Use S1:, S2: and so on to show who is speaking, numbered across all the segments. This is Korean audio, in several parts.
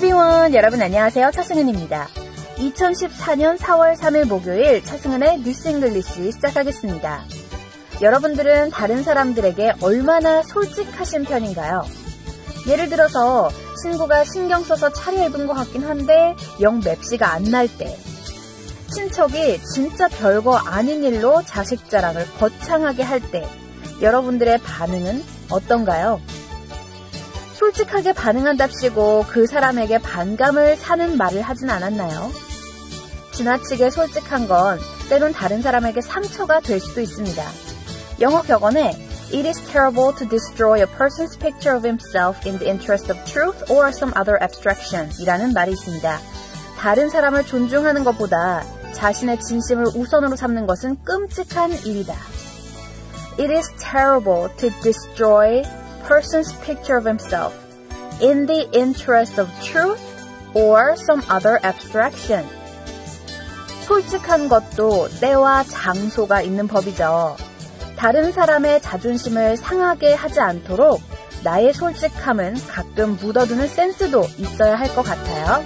S1: everyone, 여러분 안녕하세요. 차승은입니다. 2014년 4월 3일 목요일 차승은의 뉴스 잉글리시 시작하겠습니다. 여러분들은 다른 사람들에게 얼마나 솔직하신 편인가요? 예를 들어서 친구가 신경 써서 차려입은 것 같긴 한데 영 맵시가 안 날 때, 친척이 진짜 별거 아닌 일로 자식 자랑을 거창하게 할 때 여러분들의 반응은 어떤가요? 솔직하게 반응한답시고 그 사람에게 반감을 사는 말을 하진 않았나요? 지나치게 솔직한 건 때론 다른 사람에게 상처가 될 수도 있습니다. 영어 격언에 It is terrible to destroy a person's picture of himself in the interest of truth or some other abstraction 이라는 말이 있습니다. 다른 사람을 존중하는 것보다 자신의 진심을 우선으로 삼는 것은 끔찍한 일이다. It is terrible to destroy person's picture of himself in the interest of truth or some other abstraction. 솔직한 것도 때와 장소가 있는 법이죠. 다른 사람의 자존심을 상하게 하지 않도록 나의 솔직함은 가끔 묻어두는 센스도 있어야 할 것 같아요.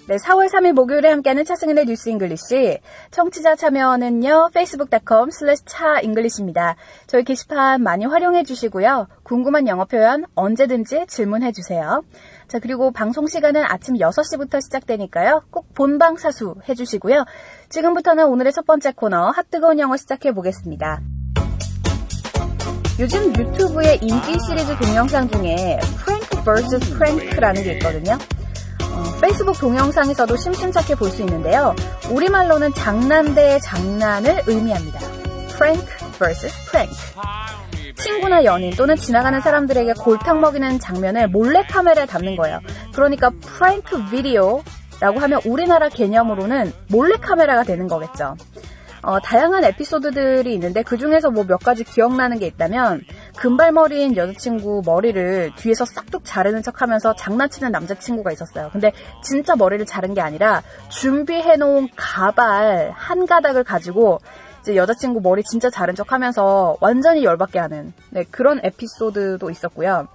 S1: 네, 4월 3일 목요일에 함께하는 차승은의 뉴스 잉글리시. 청취자 참여는요, facebook.com/차잉글리시입니다. 저희 게시판 많이 활용해 주시고요. 궁금한 영어 표현 언제든지 질문해 주세요. 자, 그리고 방송 시간은 아침 6시부터 시작되니까요. 꼭 본방사수 해주시고요. 지금부터는 오늘의 첫 번째 코너 핫뜨거운 영어 시작해 보겠습니다. 요즘 유튜브의 인기 시리즈 동영상 중에 프랭크 vs 프랭크라는 게 있거든요. 페이스북 동영상에서도 심심찮게 볼 수 있는데요. 우리말로는 장난 대 장난을 의미합니다. 프랭크 vs 프랭크. 친구나 연인 또는 지나가는 사람들에게 골탕 먹이는 장면을 몰래카메라에 담는 거예요. 그러니까 프랭크 비디오라고 하면 우리나라 개념으로는 몰래카메라가 되는 거겠죠. 다양한 에피소드들이 있는데 그중에서 뭐 몇 가지 기억나는 게 있다면 금발머리인 여자친구 머리를 뒤에서 싹둑 자르는 척하면서 장난치는 남자친구가 있었어요. 근데 진짜 머리를 자른 게 아니라 준비해놓은 가발 한 가닥을 가지고 이제 여자친구 머리 진짜 자른 척하면서 완전히 열받게 하는 그런 에피소드도 있었고요.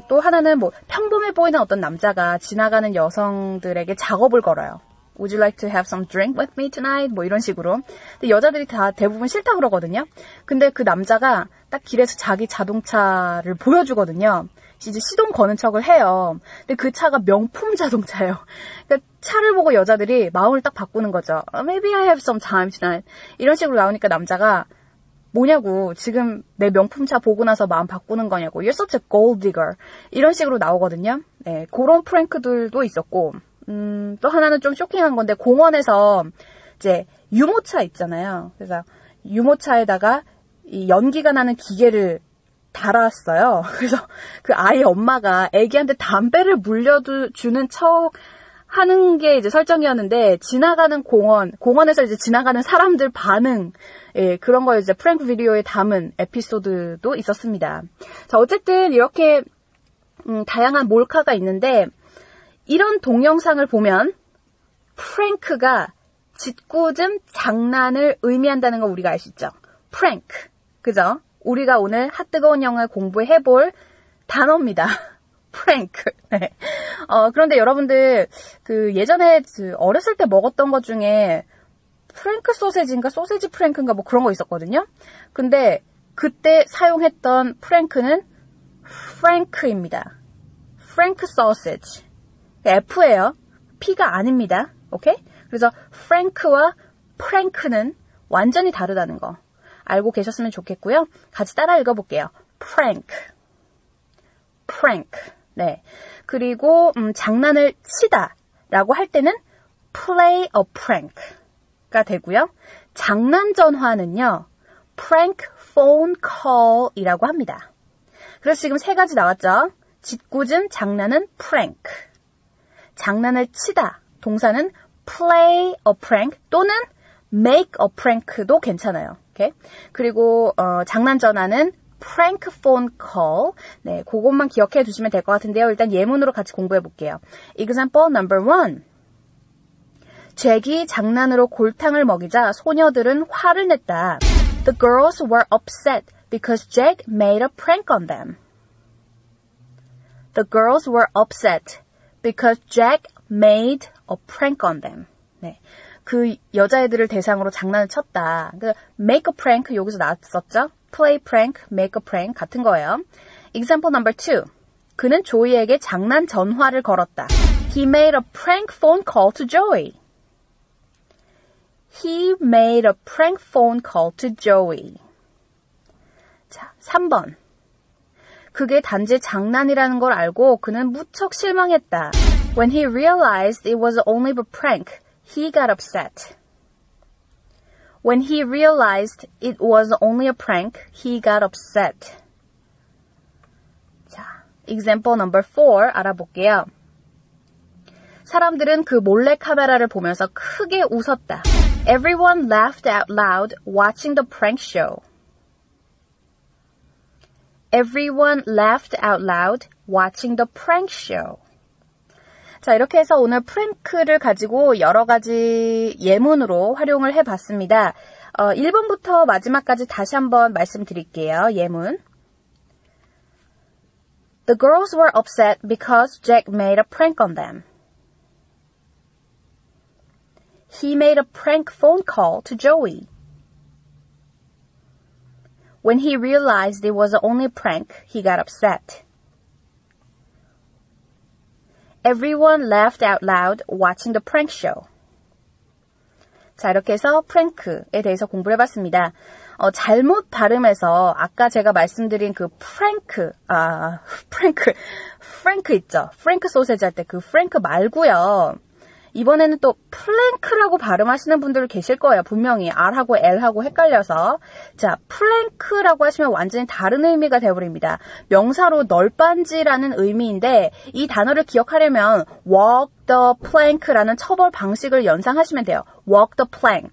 S1: 또 하나는 뭐 평범해 보이는 어떤 남자가 지나가는 여성들에게 작업을 걸어요. Would you like to have some drink with me tonight? 뭐 이런 식으로. 근데 여자들이 다 대부분 싫다 그러거든요. 근데 그 남자가 딱 길에서 자기 자동차를 보여주거든요. 이제 시동 거는 척을 해요. 근데 그 차가 명품 자동차예요. 그러니까 차를 보고 여자들이 마음을 딱 바꾸는 거죠. Maybe I have some time tonight. 이런 식으로 나오니까 남자가 뭐냐고, 지금 내 명품차 보고 나서 마음 바꾸는 거냐고. You're such a gold digger. 이런 식으로 나오거든요. 네, 그런 프랭크들도 있었고. 또 하나는 좀 쇼킹한 건데, 공원에서 이제 유모차 있잖아요. 그래서 유모차에다가 이 연기가 나는 기계를 달았어요. 그래서 그 아이 엄마가 애기한테 담배를 물려주는 척 하는 게 이제 설정이었는데, 지나가는 공원에서 이제 지나가는 사람들 반응, 그런 걸 이제 프랭크 비디오에 담은 에피소드도 있었습니다. 자, 어쨌든 이렇게, 다양한 몰카가 있는데, 이런 동영상을 보면 프랭크가 짓궂은 장난을 의미한다는 거 우리가 알 수 있죠. 프랭크. 그죠? 우리가 오늘 핫뜨거운 영어 공부해볼 단어입니다. 프랭크. 네. 그런데 여러분들 예전에 어렸을 때 먹었던 것 중에 프랭크 소세지인가 소세지 프랭크인가 뭐 그런 거 있었거든요. 근데 그때 사용했던 프랭크는 프랭크입니다. 프랭크 소세지. F예요. P가 아닙니다. 오케이? 그래서 프랭크와 프랭크는 완전히 다르다는 거 알고 계셨으면 좋겠고요. 같이 따라 읽어볼게요. 프랭크. 프랭크. 네. 그리고 장난을 치다 라고 할 때는 play a prank가 되고요. 장난 전화는요. prank phone call 이라고 합니다. 그래서 지금 세 가지 나왔죠. 짓궂은 장난은 prank. 장난을 치다. 동사는 play a prank 또는 make a prank도 괜찮아요. 오케이? 그리고 장난 전화는 prank phone call. 네, 그것만 기억해 두시면 될 것 같은데요. 일단 예문으로 같이 공부해 볼게요. Example number 1. 잭이 장난으로 골탕을 먹이자 소녀들은 화를 냈다. The girls were upset because Jack made a prank on them. The girls were upset because Jack made a prank on them. 네. 그 여자애들을 대상으로 장난을 쳤다. make a prank 여기서 나왔었죠? play prank, make a prank 같은 거예요. Example number 2. 그는 조이에게 장난 전화를 걸었다. He made a prank phone call to Joey. He made a prank phone call to Joey. 자, 3번. 그게 단지 장난이라는 걸 알고 그는 무척 실망했다. When he realized it was only a prank, he got upset. When he realized it was only a prank, he got upset. 자, example number 4 알아볼게요. 사람들은 그 몰래 카메라를 보면서 크게 웃었다. Everyone laughed out loud watching the prank show. Everyone laughed out loud watching the prank show. 자, 이렇게 해서 오늘 프랭크를 가지고 여러 가지 예문으로 활용을 해봤습니다. 1번부터 마지막까지 다시 한번 말씀드릴게요. 예문. The girls were upset because Jack made a prank on them. He made a prank phone call to Joey. When he realized it was only a prank, he got upset. Everyone laughed out loud watching the prank show. 자, 이렇게 해서 프랭크에 대해서 공부를 해봤습니다. 잘못 발음해서 아까 제가 말씀드린 그 프랭크 있죠? 프랭크 소세지 할 때 그 프랭크 말고요. 이번에는 또 플랭크라고 발음하시는 분들 계실 거예요. 분명히 R하고 L하고 헷갈려서. 자, 플랭크라고 하시면 완전히 다른 의미가 되어버립니다. 명사로 널빤지라는 의미인데 이 단어를 기억하려면 walk the plank라는 처벌 방식을 연상하시면 돼요. walk the plank.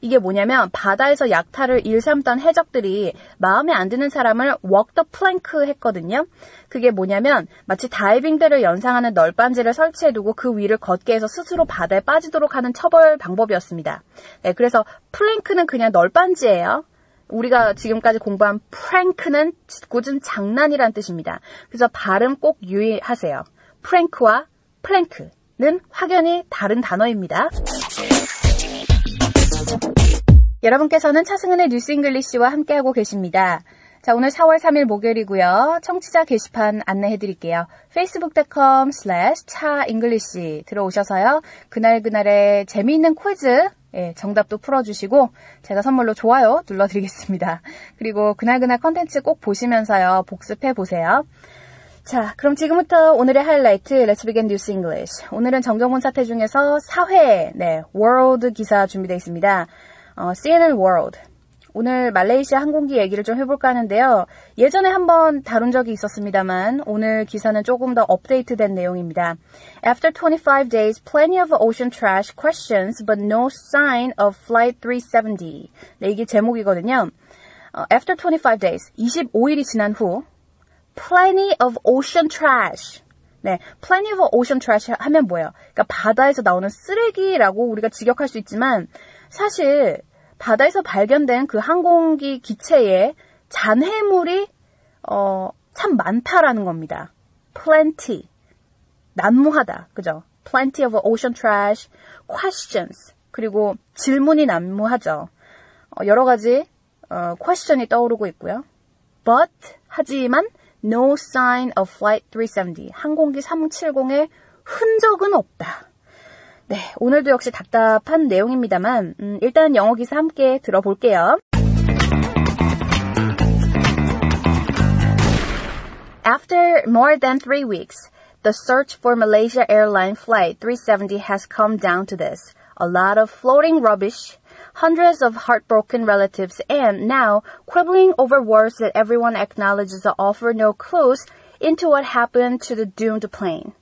S1: 이게 뭐냐면 바다에서 약탈을 일삼던 해적들이 마음에 안 드는 사람을 walk the plank 했거든요. 그게 뭐냐면 마치 다이빙대를 연상하는 널빤지를 설치해두고 그 위를 걷게 해서 스스로 바다에 빠지도록 하는 처벌 방법이었습니다. 네, 그래서 플랭크는 그냥 널빤지예요. 우리가 지금까지 공부한 프랭크는 굳은 장난이란 뜻입니다. 그래서 발음 꼭 유의하세요. 프랭크와 플랭크는 확연히 다른 단어입니다. 여러분께서는 차승은의 뉴스 잉글리시와 함께하고 계십니다. 자, 오늘 4월 3일 목요일이고요. 청취자 게시판 안내해드릴게요. facebook.com/차잉글리시 들어오셔서요. 그날그날의 재미있는 퀴즈 정답도 풀어주시고 제가 선물로 좋아요 눌러드리겠습니다. 그리고 그날그날 컨텐츠 꼭 보시면서요. 복습해보세요. 자, 그럼 지금부터 오늘의 하이라이트 Let's begin News English. 오늘은 정경문 사태 중에서 사회, World 기사 준비되어 있습니다. CNN World. 오늘 말레이시아 항공기 얘기를 좀 해볼까 하는데요. 예전에 한번 다룬 적이 있었습니다만 오늘 기사는 조금 더 업데이트된 내용입니다. After 25 days, plenty of ocean trash questions but no sign of Flight 370. 네, 이게 제목이거든요. After 25 days, 25일이 지난 후 plenty of ocean trash. 네, plenty of ocean trash 하면 뭐예요? 그러니까 바다에서 나오는 쓰레기라고 우리가 직역할 수 있지만 사실 바다에서 발견된 그 항공기 기체에 잔해물이 참 많다라는 겁니다. plenty, 난무하다, 그죠? plenty of ocean trash, questions, 그리고 질문이 난무하죠. 여러 가지 question이 떠오르고 있고요. but, 하지만 no sign of Flight 370, 항공기 370의 흔적은 없다. 네, 오늘도 역시 답답한 내용입니다만 일단 영어 기사 함께 들어볼게요. After more than 3 weeks, the search for Malaysia Airlines Flight 370 has come down to this. A lot of floating rubbish, hundreds of heartbroken relatives, and now quibbling over words that everyone acknowledges offer no clues into what happened to the doomed plane.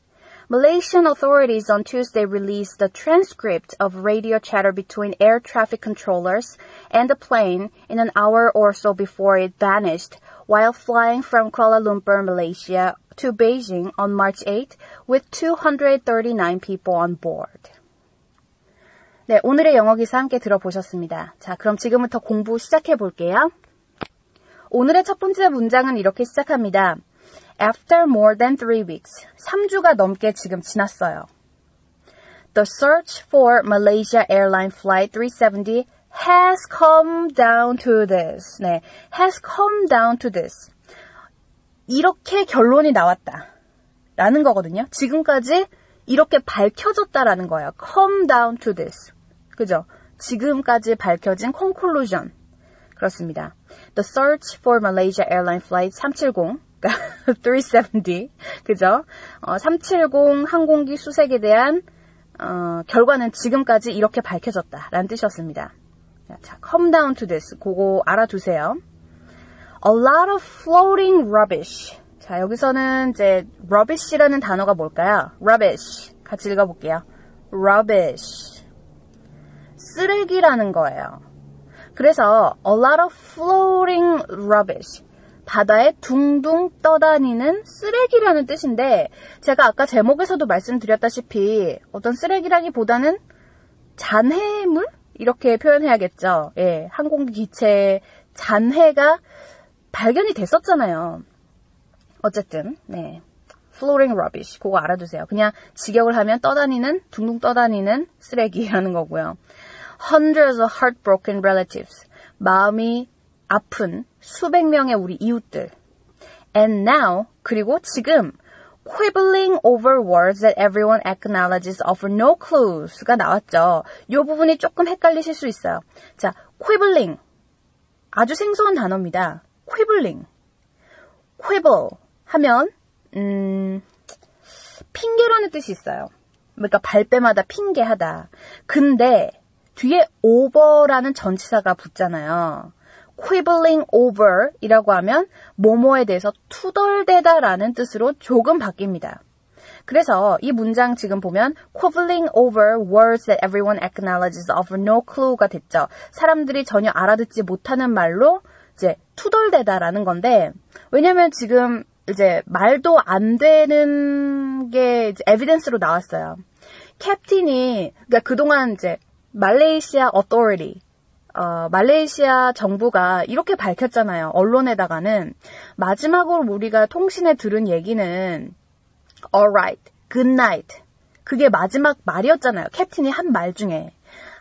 S1: Malaysian authorities on Tuesday released the transcript of radio chatter between air traffic controllers and the plane in an hour or so before it vanished while flying from Kuala Lumpur, Malaysia to Beijing on March 8 with 239 people on board. 네, 오늘의 영어 기사 함께 들어보셨습니다. 자, 그럼 지금부터 공부 시작해 볼게요. 오늘의 첫 번째 문장은 이렇게 시작합니다. After more than 3 weeks. 3주가 넘게 지금 지났어요. The search for Malaysia Airline Flight 370 has come down to this. 네, has come down to this. 이렇게 결론이 나왔다. 라는 거거든요. 지금까지 이렇게 밝혀졌다라는 거예요. Come down to this. 그죠? 지금까지 밝혀진 conclusion. 그렇습니다. The search for Malaysia Airline Flight 370, 370, 그죠? 370 항공기 수색에 대한 결과는 지금까지 이렇게 밝혀졌다라는 뜻이었습니다. 자, come down to this. 그거 알아두세요. A lot of floating rubbish. 자, 여기서는 이제 rubbish라는 단어가 뭘까요? rubbish. 같이 읽어볼게요. rubbish. 쓰레기라는 거예요. 그래서 a lot of floating rubbish. 바다에 둥둥 떠다니는 쓰레기라는 뜻인데 제가 아까 제목에서도 말씀드렸다시피 어떤 쓰레기라기보다는 잔해물? 이렇게 표현해야겠죠. 예, 항공기 기체에 잔해가 발견이 됐었잖아요. 어쨌든 네, floating rubbish 그거 알아두세요. 그냥 직역을 하면 떠다니는 둥둥 떠다니는 쓰레기라는 거고요. Hundreds of heartbroken relatives 마음이 아픈 수백 명의 우리 이웃들. And now 그리고 지금 quibbling over words that everyone acknowledges offer no clues가 나왔죠. 이 부분이 조금 헷갈리실 수 있어요. 자, quibbling 아주 생소한 단어입니다. quibbling, quibble 하면 핑계라는 뜻이 있어요. 그러니까 발뺌하다, 핑계하다. 근데 뒤에 over라는 전치사가 붙잖아요. quibbling over 이라고 하면 뭐뭐에 대해서 투덜대다라는 뜻으로 조금 바뀝니다. 그래서 이 문장 지금 보면 quibbling over words that everyone acknowledges offer no clue가 됐죠. 사람들이 전혀 알아듣지 못하는 말로 이제 투덜대다라는 건데 왜냐면 지금 이제 말도 안 되는 게 이제 에비던스로 나왔어요. 캡틴이 그러니까 그동안 이제 말레이시아 authority 말레이시아 정부가 이렇게 밝혔잖아요. 언론에다가는 마지막으로 우리가 통신에 들은 얘기는 alright, good night 그게 마지막 말이었잖아요. 캡틴이 한 말 중에.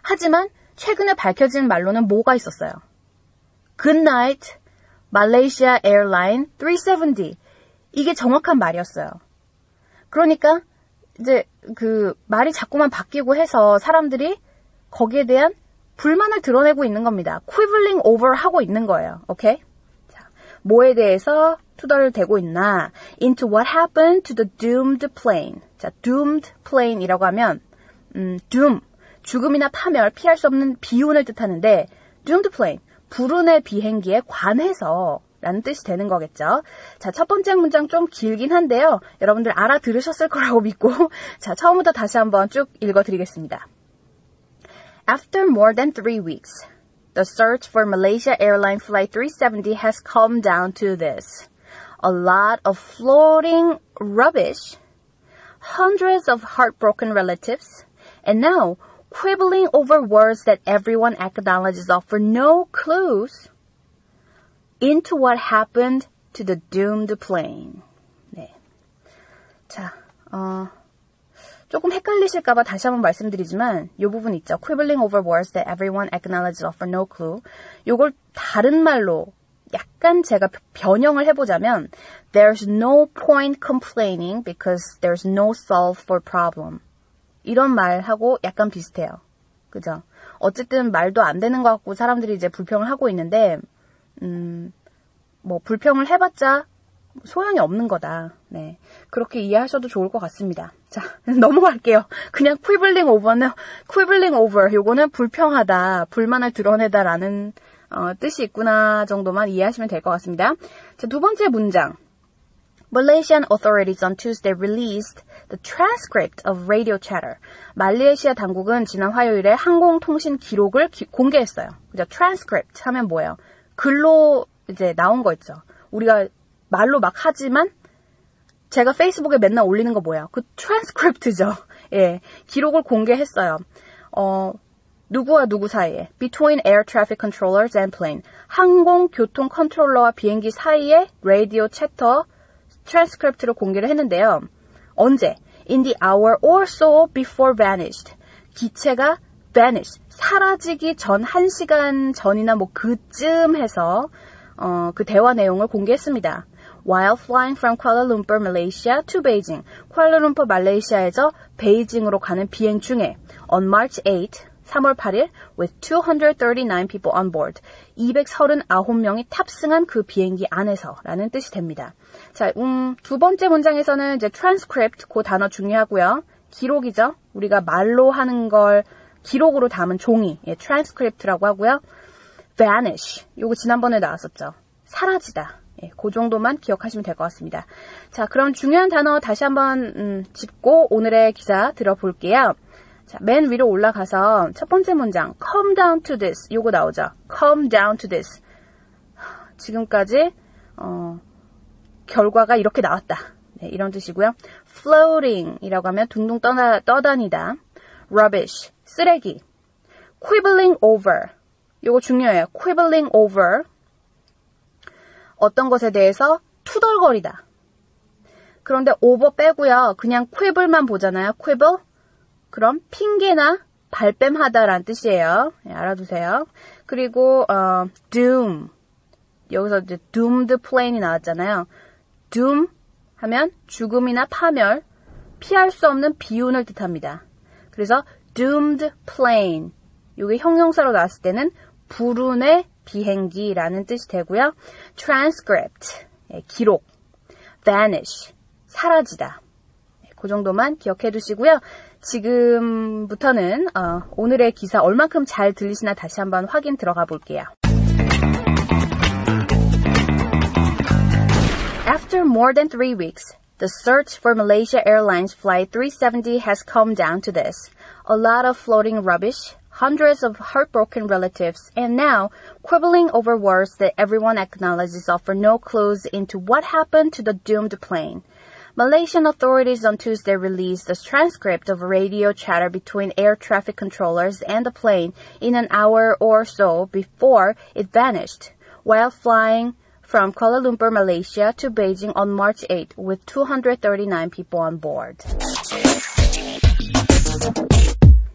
S1: 하지만 최근에 밝혀진 말로는 뭐가 있었어요? Good night, Malaysia Airline 370 이게 정확한 말이었어요. 그러니까 이제 그 말이 자꾸만 바뀌고 해서 사람들이 거기에 대한 불만을 드러내고 있는 겁니다. quibbling over 하고 있는 거예요. 오케이? 자, 뭐에 대해서 투덜대고 있나? Into what happened to the doomed plane. 자, doomed plane이라고 하면 doom, 죽음이나 파멸, 피할 수 없는 비운을 뜻하는데 doomed plane, 불운의 비행기에 관해서 라는 뜻이 되는 거겠죠. 자, 첫 번째 문장 좀 길긴 한데요. 여러분들 알아들으셨을 거라고 믿고 자, 처음부터 다시 한번 쭉 읽어드리겠습니다. After more than 3 weeks, the search for Malaysia Airline Flight 370 has come down to this. A lot of floating rubbish, hundreds of heartbroken relatives, and now quibbling over words that everyone acknowledges offer no clues into what happened to the doomed plane. 네. 자, 조금 헷갈리실까봐 다시 한번 말씀드리지만 이 부분 있죠. Quibbling over words that everyone acknowledges offer no clue. 요걸 다른 말로 약간 제가 변형을 해보자면 There's no point complaining because there's no solve for problem. 이런 말하고 약간 비슷해요. 그죠? 어쨌든 말도 안 되는 것 같고 사람들이 이제 불평을 하고 있는데 뭐 불평을 해봤자 소용이 없는 거다. 네, 그렇게 이해하셔도 좋을 것 같습니다. 자, 넘어갈게요. 그냥 quibbling over 요거는 불평하다, 불만을 드러내다라는 뜻이 있구나 정도만 이해하시면 될 것 같습니다. 자, 두 번째 문장. Malaysian authorities on Tuesday released the transcript of radio chatter. 말레이시아 당국은 지난 화요일에 항공통신 기록을 공개했어요. 그죠? transcript 하면 뭐예요? 글로 이제 나온 거 있죠. 우리가 말로 막 하지만 제가 페이스북에 맨날 올리는 거 뭐야? 그 트랜스크립트죠. 예, 기록을 공개했어요. 누구와 누구 사이에 between air traffic controllers and plane 항공 교통 컨트롤러와 비행기 사이에 라디오 채터 트랜스크립트로 공개를 했는데요. 언제? In the hour or so before vanished. 기체가 vanish, 사라지기 전 1시간 전이나 뭐 그쯤 해서 그 대화 내용을 공개했습니다. While flying from Kuala Lumpur, Malaysia to Beijing. 쿠알라룸푸르 말레이시아에서 베이징으로 가는 비행 중에 on March 8, 3월 8일 with 239 people on board. 239명이 탑승한 그 비행기 안에서라는 뜻이 됩니다. 자, 두 번째 문장에서는 이제 transcript 그 단어 중요하고요. 기록이죠. 우리가 말로 하는 걸 기록으로 담은 종이, 예, transcript라고 하고요. vanish, 요거 지난번에 나왔었죠. 사라지다. 예, 그 정도만 기억하시면 될 것 같습니다. 자, 그럼 중요한 단어 다시 한번 짚고 오늘의 기사 들어볼게요. 자, 맨 위로 올라가서 첫 번째 문장 come down to this, 요거 나오죠. come down to this. 지금까지 결과가 이렇게 나왔다. 네, 이런 뜻이고요. floating 이라고 하면 둥둥 떠다니다. rubbish, 쓰레기. quibbling over, 요거 중요해요. quibbling over, 어떤 것에 대해서 투덜거리다. 그런데 over 빼고요. 그냥 quibble만 보잖아요. quibble. 그럼 핑계나 발뺌하다라는 뜻이에요. 네, 알아두세요. 그리고 doom. 여기서 이제 doomed plane이 나왔잖아요. doom 하면 죽음이나 파멸, 피할 수 없는 비운을 뜻합니다. 그래서 doomed plane. 이게 형용사로 나왔을 때는 불운의 비행기라는 뜻이 되고요. transcript, 기록. vanish, 사라지다. 그 정도만 기억해 두시고요. 지금부터는 오늘의 기사 얼만큼 잘 들리시나 다시 한번 확인 들어가 볼게요. After more than 3 weeks, the search for Malaysia Airlines Flight 370 has come down to this. A lot of floating rubbish, hundreds of heartbroken relatives, and now quibbling over words that everyone acknowledges offer no clues into what happened to the doomed plane. Malaysian authorities on Tuesday released a transcript of radio chatter between air traffic controllers and the plane in an hour or so before it vanished, while flying from Kuala Lumpur, Malaysia to Beijing on March 8 with 239 people on board.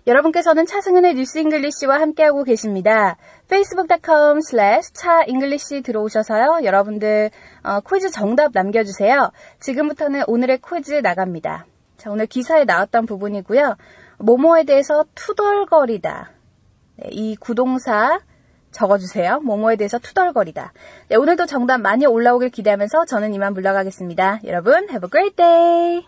S1: 여러분께서는 차승은의 뉴스 잉글리시와 함께하고 계십니다. facebook.com/차잉글리시 들어오셔서요. 여러분들 퀴즈 정답 남겨주세요. 지금부터는 오늘의 퀴즈 나갑니다. 자, 오늘 기사에 나왔던 부분이고요. 뭐뭐에 대해서 투덜거리다. 네, 이 구동사 적어주세요. 뭐뭐에 대해서 투덜거리다. 네, 오늘도 정답 많이 올라오길 기대하면서 저는 이만 물러가겠습니다. 여러분, have a great day!